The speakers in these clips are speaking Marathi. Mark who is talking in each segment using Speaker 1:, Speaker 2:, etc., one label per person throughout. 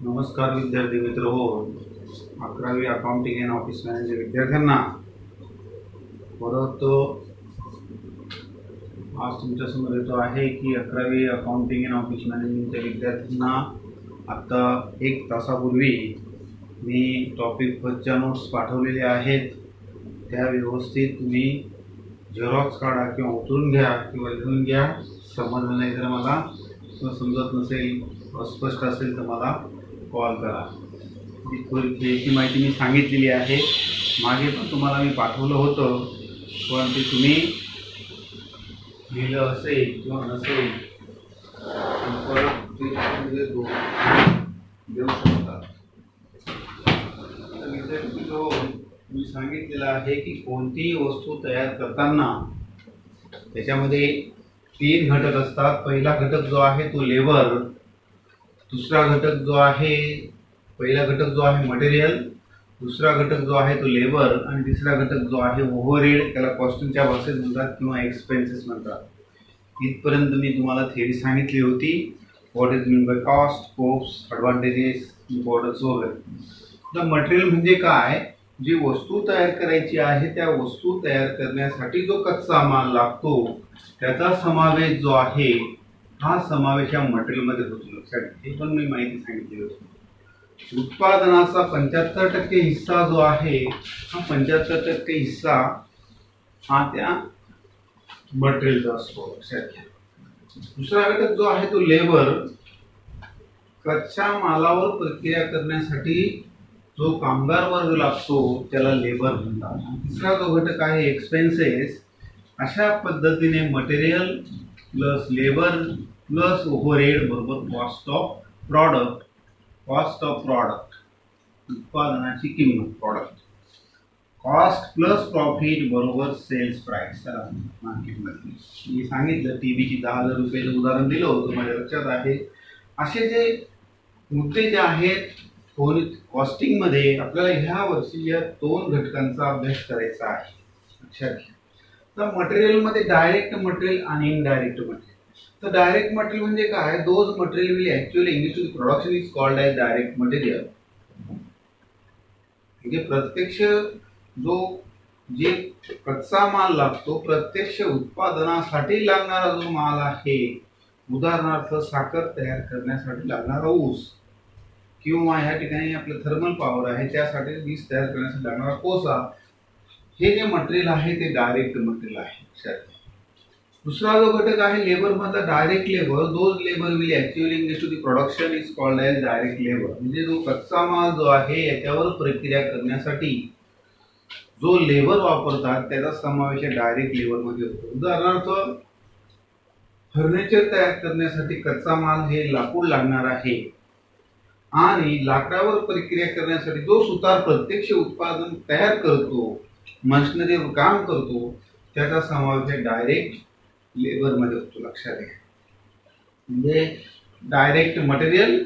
Speaker 1: नमस्कार विद्यार्थी मित्र हो. 11वी अकाउंटिंग अँड ऑफिस मॅनेजर विद्यार्थ्यांना परत आज तुमच्यासमोर येतो आहे की 11वी अकाउंटिंग अँड ऑफिस मॅनेजमेंटच्या विद्यार्थ्यांना आता 1 तासापूर्वी मी टॉपिक 5च्या नोट्स पाठवलेले आहेत. त्या व्यवस्थित तुम्ही झेरॉक्स काढा किंवा उतरून घ्या किंवा लिहून घ्या. समजलं नाही तर मला समजत नसेल अस्पष्ट असेल तर मला कॉल करा. ही माहिती मी सांगितलेली आहे. मागे पण तुम्हाला मी पाठवलं होतं, पण ते तुम्ही लिहिलं असेल किंवा नसेल परत ते देऊ शकता. मी सांगितलेलं आहे की कोणतीही वस्तू तयार करताना त्याच्यामध्ये 3 घटक असतात. पहिला घटक जो आहे तो लेबर, दुसरा घटक जो आहे पहिला घटक जो आहे मटेरियल, दुसरा घटक जो आहे तो लेबर आणि तिसरा घटक जो आहे ओव्हरहेड, त्याला कॉस्टिंगच्या भाषेत म्हणतात किंवा एक्सपेन्सेस म्हणतात. इथपर्यंत मी तुम्हाला थेअरी सांगितली होती. What is mean by cost, scopes, advantages, importance वगैरे. तर मटेरियल म्हणजे काय? जी वस्तू तयार करायची आहे त्या वस्तू तयार करण्यासाठी जो कच्चा माल लागतो त्याचा समावेश जो आहे हा समावेश या मटेरियलमध्ये होतो. लक्षात घ्या. हे पण मी माहिती सांगितली होती. उत्पादनाचा 75% हिस्सा जो आहे हा 75% हिस्सा हा त्या मटेरियलचा असतो. लक्षात घ्या. दुसरा घटक जो आहे तो लेबर, कच्च्या मालावर प्रक्रिया करण्यासाठी जो कामगार वर्ग लागतो त्याला लेबर म्हणतात. तिसरा जो घटक आहे एक्सपेन्सेस. अशा पद्धतीने material plus labour plus overhead बरोबर कॉस्ट ऑफ प्रॉडक्ट, उत्पादनाची किंमत, प्रॉडक्ट कॉस्ट प्लस प्रॉफिट बरोबर सेल्स प्राइस मार्केटमध्ये. मी सांगितलं टीव्हीची 10,000 रुपयाचं उदाहरण दिलं होतं, माझ्या लक्षात आहे. असे जे मुद्दे जे आहेत कॉस्टिंगमध्ये आपल्याला ह्या वर्षी या 2 घटकांचा अभ्यास करायचा आहे. लक्षात घ्या. तर मटेरियलमध्ये डायरेक्ट मटेरियल आणि इनडायरेक्ट मटेरियल. तर डायरेक्ट मटेरियल म्हणजे काय? Those material will actually English to production is called as direct material. म्हणजे प्रत्यक्ष जे कच्चा माल लागतो, प्रत्यक्ष उत्पादनासाठी लागणारा जो माल आहे, उदाहरणार्थ साखर तयार करण्यासाठी लागणारा ऊस किंवा ह्या ठिकाणी आपलं थर्मल पॉवर आहे त्यासाठी वीज तयार करण्यासाठी लागणारा कोळसा, हे जे मटेरियल आहे ते डायरेक्ट मटेरियल आहे. दुसरा जो घटक आहे लेबर मधला direct labour. Those labour will actually English to the production is called as direct labour. म्हणजे जो कच्चा माल जो आहे याच्यावर प्रक्रिया करण्यासाठी जो लेबर वापरतात त्याचा समावेश डायरेक्ट लेबरमध्ये होतो. उदाहरणार्थ फर्निचर तयार करण्यासाठी कच्चा माल हे लाकूड लागणार आहे आणि लाकडावर प्रक्रिया करण्यासाठी जो सुतार प्रत्यक्ष उत्पादन तयार करतो, मशिनरीवर काम करतो, त्याचा समावेश डायरेक्ट लेबरमध्ये होतो. लक्षात घ्या. म्हणजे डायरेक्ट मटेरियल,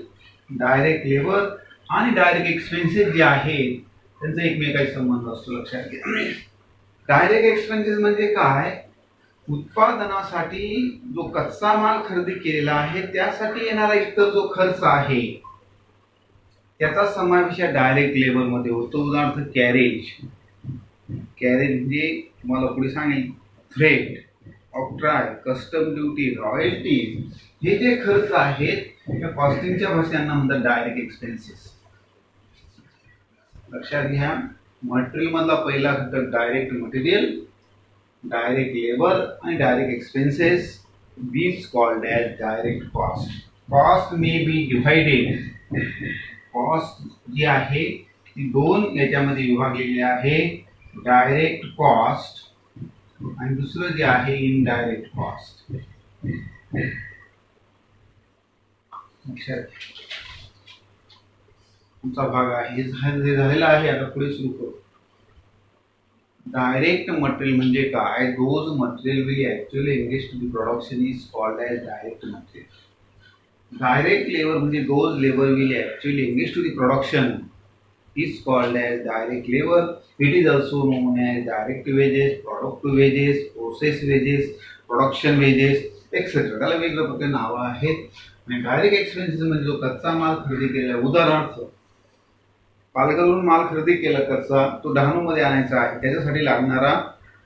Speaker 1: डायरेक्ट लेबर आणि डायरेक्ट एक्सपेन्सेस जे आहेत त्यांचा एकमेकाशी संबंध असतो. लक्षात घ्या. डायरेक्ट एक्सपेन्सेस म्हणजे काय? उत्पादनासाठी जो कच्चा माल खरेदी केलेला आहे त्यासाठी येणारा इतर जो खर्च आहे त्याचा समावेश डायरेक्ट लेबरमध्ये होतो. उदाहरणार्थ कॅरेज म्हणजे तुम्हाला पुढे सांगेल freight, octroi, custom duty, royalties, हे जे खर्च आहेत त्या कॉस्टिंगच्या भाषांना म्हणतात डायरेक्ट एक्सपेन्सेस. लक्षात घ्या. मटेरियल मधला पहिला घटक डायरेक्ट मटेरियल, डायरेक्ट लेबर आणि डायरेक्ट एक्सपेन्सेस बीज called as direct cost. Cost may be divided. Cost जी आहे ती 2 याच्यामध्ये विभागलेली आहे. डायरेक्ट कॉस्ट आणि दुसरं जे आहे इनडायरेक्ट कॉस्ट. तुमचा भाग आहे हे झालेला आहे. आता पुढे सुरू करू. डायरेक्ट मटेरियल म्हणजे काय? Those material will actually English to the production is called as direct material. Direct labour म्हणजे those labour will actually English to the production is called as direct labor. It is also known as direct wages, product wages, process wages, production wages, etc. त्याला वेगवेगळ्या प्रकारचे नावं आहेत. आणि डायरेक्ट एक्सपेन्सेस म्हणजे जो कच्चा माल खरेदी केलेला, उदाहरणार्थ पालघरवरून माल खरेदी केला कच्चा, तो डहाणूमध्ये आणायचा आहे, त्याच्यासाठी लागणारा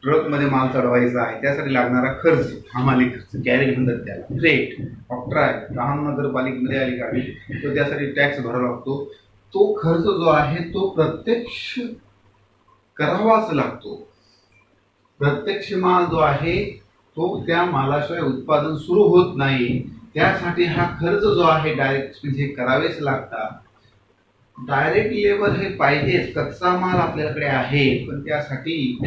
Speaker 1: ट्रकमध्ये माल चढवायचा आहे, त्यासाठी लागणारा खर्च, हमाली खर्च, कॅरेज म्हणतात त्याला, फ्रेट, ऑक्ट्रा आहे, डहाणू नगरपालिकेमध्ये आली गाडी तो त्यासाठी टॅक्स भरावा लागतो. तो खर्च जो आहे तो प्रत्यक्ष करावाच लागतो. प्रत्यक्ष माल जो आहे तो त्या मालाशिवाय उत्पादन सुरू होत नाही. त्यासाठी हा खर्च जो आहे डायरेक्ट एक्सपेन्स हे करावेच लागतात. डायरेक्ट लेबर हे पाहिजेच. कच्चा माल आपल्याकडे आहे पण त्यासाठी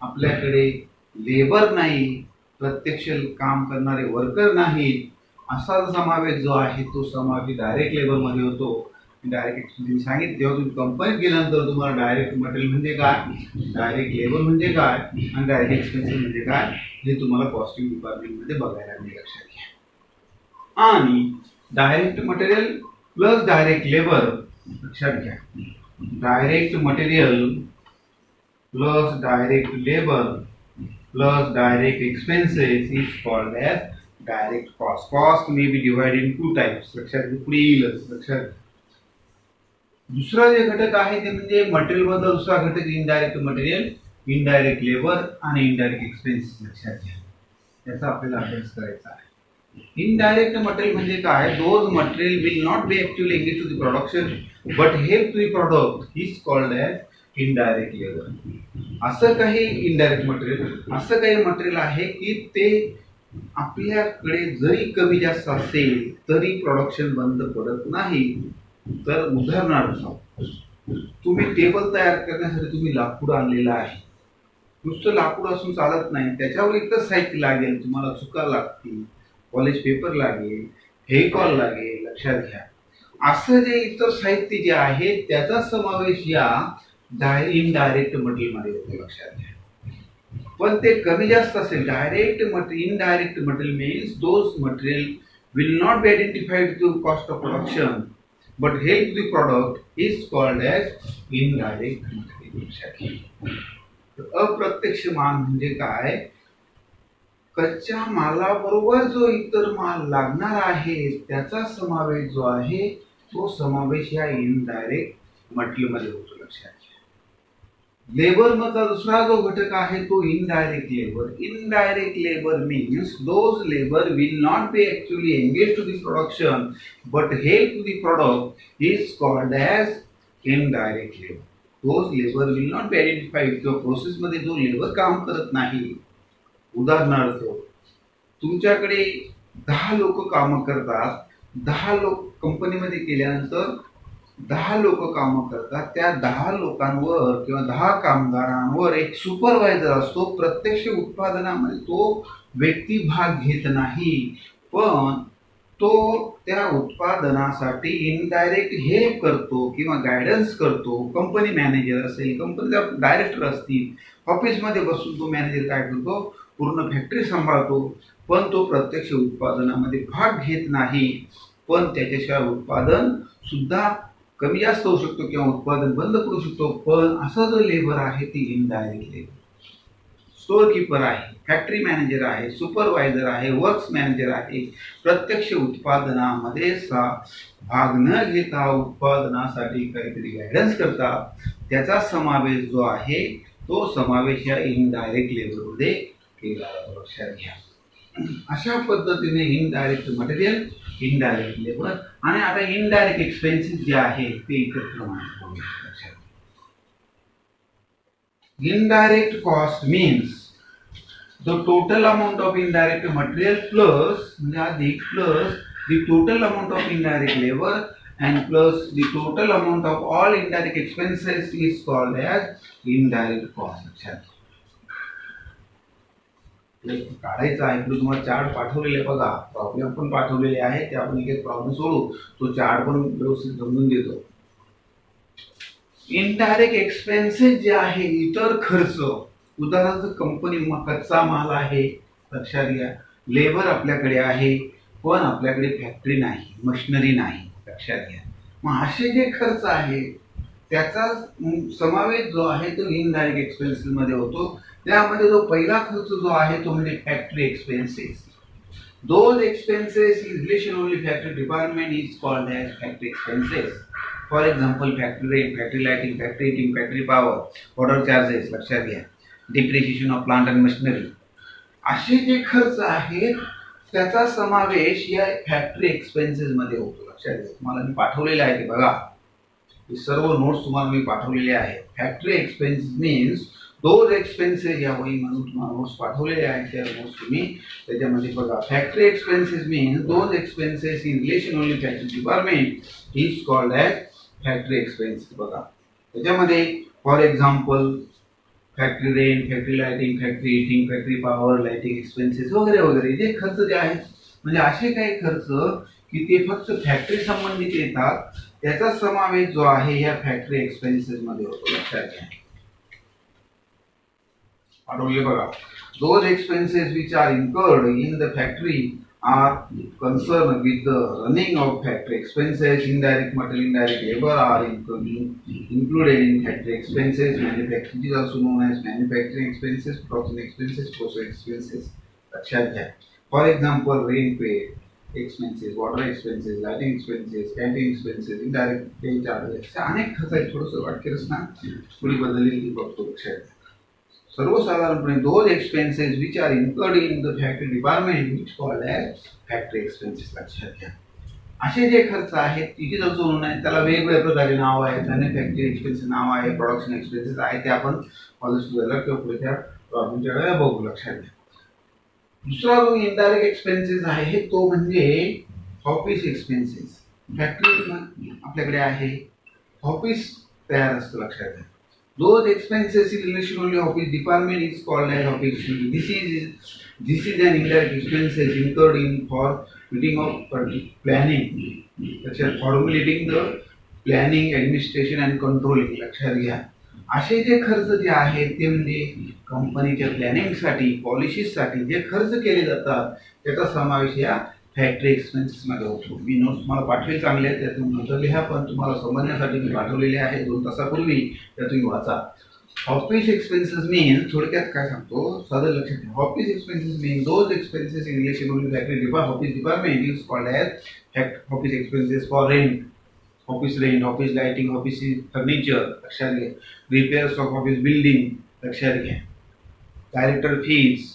Speaker 1: आपल्याकडे लेबर नाही, प्रत्यक्ष काम करणारे वर्कर नाहीत. असा समावेश जो आहे तो समावेश डायरेक्ट लेबरमध्ये होतो. डायरेक्ट एक्सपेन्स सांगितलं, जेव्हा तुम्ही कंपनीत गेल्यानंतर तुम्हाला डायरेक्ट मटेरियल म्हणजे काय, डायरेक्ट लेबर म्हणजे काय आणि डायरेक्ट एक्सपेन्सेस म्हणजे काय हे तुम्हाला कॉस्टिंग डिपार्टमेंटमध्ये बघायला मिळेल, लक्षात घ्या. आणि direct material plus direct labour, लक्षात घ्या, direct material plus direct labour plus direct expenses is called as direct cost. Cost may be divided in two types. लक्षात घ्या, पुढे येईलच, लक्षात घ्या. दुसरा जे घटक आहे ते म्हणजे मटेरियल मधला दुसरा घटक इनडायरेक्ट मटेरियल, इनडायरेक्ट लेबर आणि इनडायरेक्ट एक्सपेन्सेस. लक्षात घ्या, त्याचा आपल्याला अभ्यास करायचा आहे. इनडायरेक्ट मटेरियल म्हणजे काय, those material will not be actually engage to the production but help to the product is called as indirect labour. असं काही इनडायरेक्ट मटेरियल, असं काही मटेरियल आहे की ते आपल्याकडे जरी कमी जास्त असेल तरी प्रोडक्शन बंद पडत नाही. तर उदाहरणार्थ तुम्ही टेबल तयार करण्यासाठी तुम्ही लाकूड आणलेलं आहे. नुसतं लाकूड असून चालत नाही, त्याच्यावर इतर साहित्य लागेल, तुम्हाला चुका लागतील, कॉलेज पेपर लागेल, फेविकॉल लागेल, लक्षात घ्या. असं जे इतर साहित्य जे आहे त्याचा समावेश या इनडायरेक्ट मटेरियल मध्ये होतो, लक्षात घ्या. पण ते कमी जास्त असेल, direct material, indirect material means those material will not be identified to cost of production but help the product is called as indirect material. अप्रत्यक्ष माल म्हणजे काय, कच्च्या मालाबरोबर जो इतर माल लागणार आहे त्याचा समावेश जो आहे तो समावेश या इनडायरेक्ट मटेरियल मध्ये होतो, लक्षात घ्या. लेबर मधला दुसरा जो घटक आहे तो indirect labour. Indirect labour means those labour will not be actually engage to the production but help to the product is called as indirect labour. Those labour will not be identified, किंवा प्रोसेस मध्ये जो लेबर काम करत नाही. उदाहरणार्थ तुमच्याकडे 10 लोक काम करतात, 10 लोक कंपनीमध्ये केल्यानंतर 10 लोक काम करतात, त्या 10 लोकांवर किंवा 10 कामगारांवर एक सुपरवायझर असतो. प्रत्यक्ष उत्पादनामध्ये तो व्यक्ती भाग घेत नाही पण तो त्या उत्पादनासाठी इनडायरेक्ट हेल्प करतो किंवा गायडन्स करतो. कंपनी मॅनेजर असेल, कंपनीचा डायरेक्टर असतील, ऑफिसमध्ये बसून तो मॅनेजर काय करतो, पूर्ण फॅक्टरी सांभाळतो पण तो प्रत्यक्ष उत्पादनामध्ये भाग घेत नाही. पण त्याच्याशिवाय उत्पादन सुद्धा कमी जास्त होऊ शकतो किंवा उत्पादन बंद करू शकतो. पण असा जो लेबर आहे ती इनडायरेक्ट लेबर. स्टोअर कीपर आहे, फॅक्टरी मॅनेजर आहे, सुपरवायझर आहे, वर्क्स मॅनेजर आहे, प्रत्यक्ष उत्पादनामध्ये भाग न घेता उत्पादनासाठी काहीतरी गायडन्स करतात, त्याचा समावेश जो आहे तो समावेश या इनडायरेक्ट लेबरमध्ये केला जातो, लक्षात घ्या. अशा पद्धतीने इनडायरेक्ट मटेरियल, इनडायरेक्ट लेबर आणि आता इनडायरेक्ट एक्सपेन्सेस जे आहे ते इतर प्रमाणे. Indirect cost means the total amount of indirect material plus म्हणजे अधिक plus the total amount of indirect labour and plus the total amount of all indirect expenses is called as indirect cost. लक्षात काढायचं आहे. इकडे तुम्हाला चार्ट पाठवलेले बघा, प्रॉब्लेम पण पाठवलेले आहे, ते आपण एक एक प्रॉब्लेम सोडू, तो चार्ट पण व्यवस्थित समजून देतो. इनडायरेक्ट एक्सपेन्सेस जे आहे इतर खर्च, उदाहरणार्थ कंपनी कच्चा माल आहे, लक्षात घ्या, लेबर आपल्याकडे आहे पण आपल्याकडे फॅक्टरी नाही, मशिनरी नाही, लक्षात घ्या. मग असे जे खर्च आहे त्याचा समावेश जो आहे तो इनडायरेक्ट एक्सपेन्सेस मध्ये होतो. त्यामध्ये जो पहिला खर्च जो आहे तो म्हणजे factory expenses. Those expenses in relation only factory department is called as factory expenses. For example, factory rent, factory lighting, factory heating, factory power, order charges, लक्षात घ्या, depreciation of plant and machinery, असे जे खर्च आहेत त्याचा समावेश या फॅक्टरी एक्सपेन्सेस मध्ये होतो. लक्षात घ्या, तुम्हाला मी पाठवलेले आहे ते बघा, हे सर्व नोट्स तुम्हाला मी पाठवलेले आहेत. Factory expenses means those expenses, या वही म्हणून तुम्हाला नोट्स पाठवलेले आहेत त्या नोट्स तुम्ही त्याच्यामध्ये बघा. Factory expenses means those expenses in relation only factory department is called as factory expenses. बघा त्याच्यामध्ये for example factory rent, factory lighting, factory heating, factory power, lighting expenses वगैरे वगैरे जे खर्च जे आहेत, म्हणजे असे काही खर्च की ते फक्त फॅक्टरी संबंधित येतात, त्याचा समावेश जो आहे या फॅक्टरी एक्सपेन्सेस मध्ये होतो. लक्षात घ्या, पाठवले बघा. Those expenses which are incurred in the factory are concerned with the running of factory expenses. Indirect material, indirect labor are included in factory expenses. Manufacturing is also known as manufacturing expenses, production expenses, process expenses. लक्षात घ्या. For example, rent paid expenses, water expenses, lighting expenses, canteen expenses, indirect pay charges. अनेक खर्च आहेत. थोडंसं वाक्य रचना थोडी बदललेली बघतो. लक्षात घ्या. सर्वसाधारणपणे those expenses which are incurred in the factory department which called as factory expenses. लक्षात घ्या, असे जे खर्च आहेत तिथे जसं म्हणून आहे त्याला वेगवेगळ्या प्रकारे नाव आहे. मॅन्युफॅक्चरिंग एक्सपेन्सेस नाव आहे, प्रोडक्शन एक्सपेन्सेस आहे, ते आपण कॉलेजला किंवा पुढच्या प्रॉब्लेमच्या वेळेला बघू. लक्षात घ्या. दुसरा जो इनडायरेक्ट एक्सपेन्सेस आहे तो म्हणजे ऑफिस एक्सपेन्सेस. फॅक्टरी आपल्याकडे आहे, ऑफिस तयार असतं. लक्षात घ्या. Those expenses in relation only office department is called as office expenses. This is an indirect expenses incurred in for meeting of planning, such as formulating the planning, administration and controlling. लक्षात घ्या, असे जे खर्च जे आहेत ते म्हणजे कंपनीच्या प्लॅनिंगसाठी, पॉलिसीसाठी जे खर्च केले जातात त्याचा समावेश या फॅक्टरी एक्सपेन्सेस मध्ये होतो. मी नोट्स तुम्हाला पाठवेल चांगले आहेत, त्यातून नंतर लिहा, पण तुम्हाला समजण्यासाठी मी पाठवलेले आहे 2 तासापूर्वी, त्या तुम्ही वाचा. ऑफिस एक्सपेन्सेस मीन्स, थोडक्यात काय सांगतो साधं लक्षात घ्या. Office expenses means those expenses in relation with factory department, office department is called as office expenses for rent, office lighting, office furniture. लक्षात घ्या. Repairs of office building. लक्षात घ्या. डायरेक्टर फीज,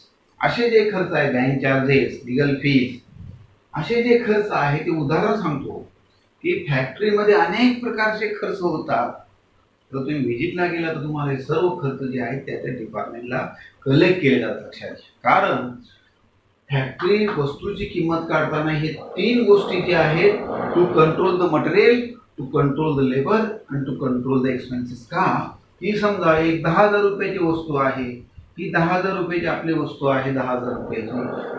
Speaker 1: असे जे खर्च आहे, बँक चार्जेस, लिगल फीज, असे जे खर्च आहे ते उदाहरण सांगतो की फॅक्टरीमध्ये अनेक प्रकारचे खर्च होतात. जर तुम्ही व्हिजिटला गेला तर तुम्हाला हे सर्व खर्च जे आहेत त्या त्या डिपार्टमेंटला कलेक्ट केले जातात. लक्षात घ्या, कारण फॅक्टरी वस्तूची किंमत काढताना हे 3 गोष्टी ज्या आहेत, to control the material, to control the labour आणि टू कंट्रोल द एक्सपेन्सेस. का की समजा एक 10,000 रुपयाची वस्तू आहे, ही 10,000 रुपयाची आपली वस्तू आहे, 10,000 रुपयाची.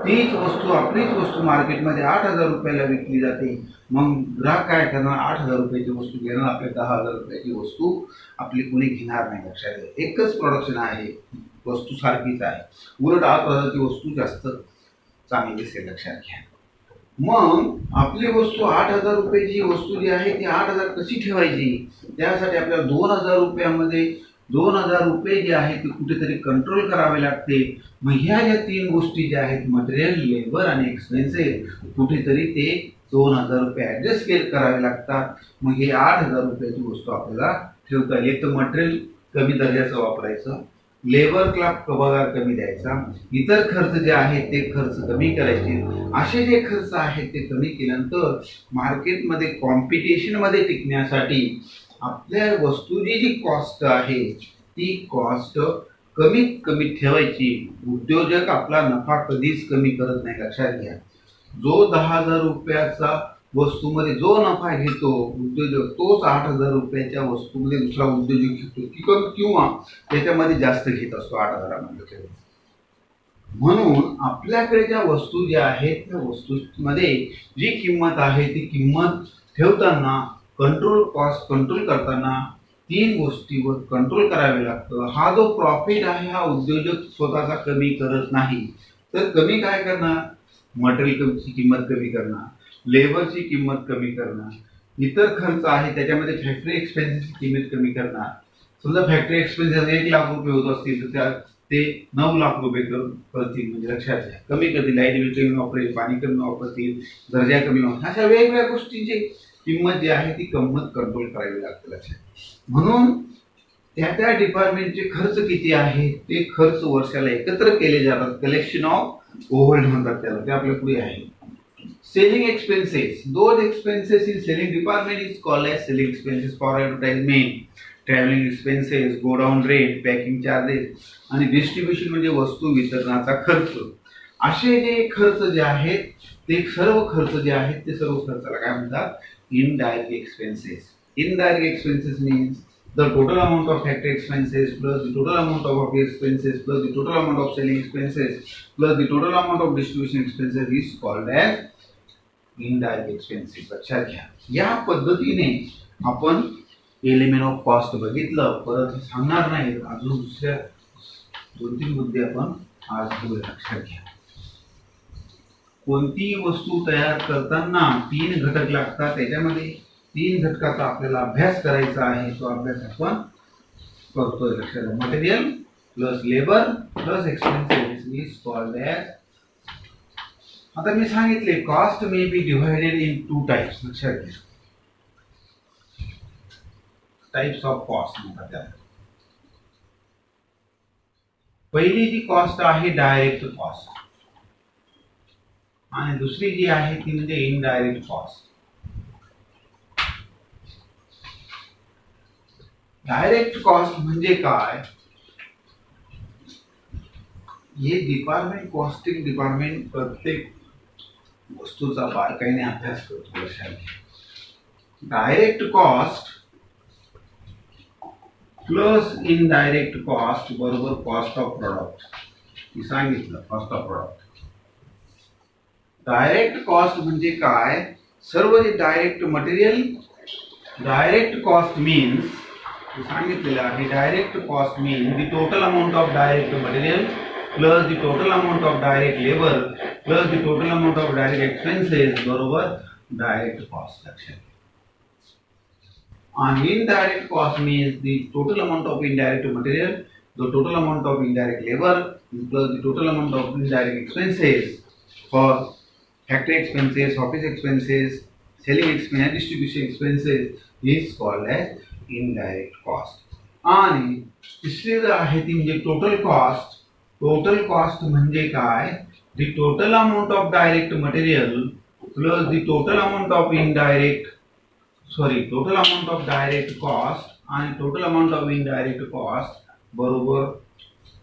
Speaker 1: तीच वस्तू, आपलीच वस्तू मार्केटमध्ये 8,000 रुपयाला विकली जाते. मग ग्राहक काय करणार, 8,000 रुपयाची वस्तू घेणार, आपल्या 10,000 रुपयाची वस्तू आपली कोणी घेणार नाही. लक्षात घ्या, एकच प्रोडक्शन आहे, वस्तू सारखीच आहे, उलट 8,000ची वस्तू जास्त चांगली दिसेल. लक्षात घ्या. मग आपली वस्तू 8,000 रुपयाची वस्तू जी आहे ती 8,000 कशी ठेवायची, त्यासाठी आपल्याला 2,000 रुपयामध्ये 2,000 रुपये जे आहेत ते कुठेतरी कंट्रोल करावे लागते. मग ह्या ज्या 3 गोष्टी ज्या आहेत, मटेरियल, लेबर आणि एक्सपेन्सेस, कुठेतरी ते 2,000 रुपये ॲडजस्ट करावे लागतात. मग हे 8,000 रुपयाची वस्तू आपल्याला ठेवता येईल. तर मटेरियल कमी दर्जाचं वापरायचं, लेबरला पगार कमी द्यायचा, इतर खर्च जे आहेत ते खर्च कमी करायचे. असे जे खर्च आहेत ते कमी केल्यानंतर मार्केटमध्ये कॉम्पिटिशनमध्ये टिकण्यासाठी आपल्या वस्तूची जी कॉस्ट आहे ती कॉस्ट कमीत कमी ठेवायची. उद्योजक आपला नफा कधीच कमी करत नाही. लक्षात घ्या, जो 10,000 रुपयाचा वस्तूमध्ये जो नफा घेतो उद्योजक, तोच 8,000 रुपयाच्या वस्तूमध्ये दुसरा उद्योजक घेतो किंवा त्याच्यामध्ये जास्त घेत असतो 8,000 मध्ये. म्हणून आपल्याकडे ज्या वस्तू ज्या आहेत त्या वस्तूमध्ये जी किंमत आहे ती किंमत ठेवताना, कॉस्ट कंट्रोल करताना 3 गोष्टीवर कंट्रोल करावे लागतं. हा जो प्रॉफिट आहे हा उद्योजक स्वतःचा कमी करत नाही, तर कमी काय करणार, मटेरियलची किंमत कमी करणार, लेबरची किंमत कमी करणार, इतर खर्च आहे त्याच्यामध्ये फॅक्टरी एक्सपेन्सेसची किंमत कमी करणार. समजा फॅक्टरी एक्सपेन्सेस 1 लाख रुपये होत असतील तर त्या ते 9 लाख रुपये करतील. म्हणजे लक्षात घ्या, कमी करतील, लाईट बिल कमी वापरेल, पाणी कमी वापरतील, दर्जा कमी वापरेल, अशा वेगवेगळ्या गोष्टींची किंमत जी आहे ती किंमत कंट्रोल करावी लागते. लक्षात. म्हणून त्या डिपार्टमेंटचे खर्च किती आहे ते खर्च वर्षाला एकत्र केले जातात. कलेक्शन ऑफ ओव्हरहेड म्हणतात त्याला. ते आपल्या पुढे आहे. Selling expenses. Those expenses in selling department is called as selling expenses for advertisement, traveling expenses, go down rate, packing charges आणि डिस्ट्रीब्युशन म्हणजे वस्तू वितरणाचा खर्च. असे जे खर्च जे आहेत ते सर्व खर्च जे आहेत ते सर्व खर्चाला काय म्हणतात? Indirect expenses. Indirect expenses means the total amount of factory expenses plus the total amount of office expenses plus the total amount of selling expenses plus the total amount of distribution expenses is called as indirect expenses. लक्षात घ्या. या पद्धतीने आपण एलिमेंट ऑफ कॉस्ट बघितलं. परत सांगणार नाही, अजून दुसऱ्या 2-3 मुद्दे आपण आज बघूया. लक्षात घ्या. कोणतीही वस्तू तयार करताना 3 घटक लागतात. त्याच्यामध्ये 3 घटकाचा आपल्याला अभ्यास करायचा आहे. तो अभ्यास आपण करतोय. लक्षात घ्या. Material plus labour plus expenses is called as. आता मी सांगितले cost may be divided in 2 types. लक्षात घ्या. टाइप्स ऑफ कॉस्ट म्हणतात त्याला. पहिली जी कॉस्ट आहे डायरेक्ट कॉस्ट आणि दुसरी जी आहे ती म्हणजे इनडायरेक्ट कॉस्ट. डायरेक्ट कॉस्ट म्हणजे काय? हे डिपार्टमेंट, कॉस्टिंग डिपार्टमेंट प्रत्येक वस्तूचा बारकाईने अभ्यास करतो. लक्षात घ्या. Direct cost plus indirect cost बरोबर कॉस्ट ऑफ प्रोडक्ट. मी सांगितलं cost of product. Direct cost म्हणजे काय? सर्व जे direct material. Direct cost means सांगितलेलं आहे. Direct cost means the total amount of direct material plus the total amount of direct labour plus the total amount of direct expenses बरोबर डायरेक्ट कॉस्ट. लक्षात. आणि indirect cost means the total amount of indirect material, the total amount of indirect labour plus the total amount of indirect expenses for factory expenses, office expenses, selling expense, distribution expenses is called as indirect cost. आणि तिसरी जी आहे ती म्हणजे टोटल कॉस्ट. टोटल कॉस्ट म्हणजे काय? The total amount of direct material plus the total amount of total amount of direct cost आणि total amount of indirect cost बरोबर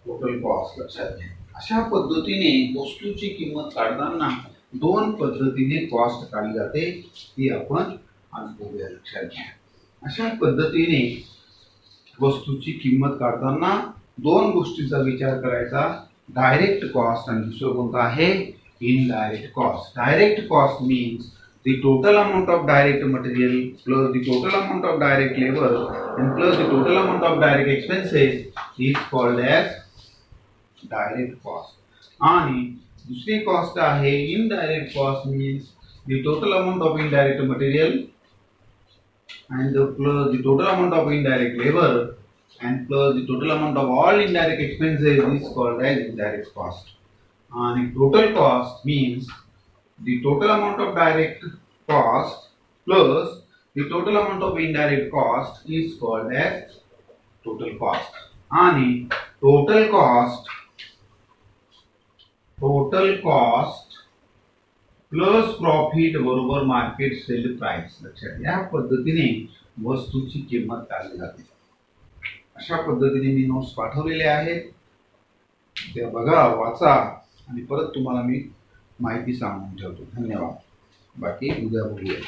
Speaker 1: टोटल कॉस्ट. लक्षात घ्या. अशा पद्धतीने वस्तूची किंमत काढताना 2 पद्धतीने कॉस्ट काढली जाते. ती आपण आज बघूया. लक्षात घ्या. अशा पद्धतीने वस्तूची किंमत काढताना 2 गोष्टींचा विचार करायचा. डायरेक्ट कॉस्ट आणि दुसरं कोणतं आहे? Indirect cost. Direct cost means the total amount of direct material plus the total amount of direct labor and plus the total amount of direct expenses is called as direct cost. आणि दुसरी कॉस्ट आहे indirect cost means the total amount of indirect material and plus the total amount of indirect labor and plus the total amount of all indirect expenses is called as indirect cost. And total cost means the total amount of direct cost plus the total amount of indirect cost is called as total cost. आणि total cost plus profit बरोबर मार्केट सेल प्राइस. लक्षात. या पद्धतीने वस्तूची किंमत काढली जाते. अशा पद्धतीने मी नोट्स पाठवलेले आहेत. ते बघा, वाचा आणि परत तुम्हाला मी माहिती सांगून ठेवतो. धन्यवाद. बाकी उद्या बघूया.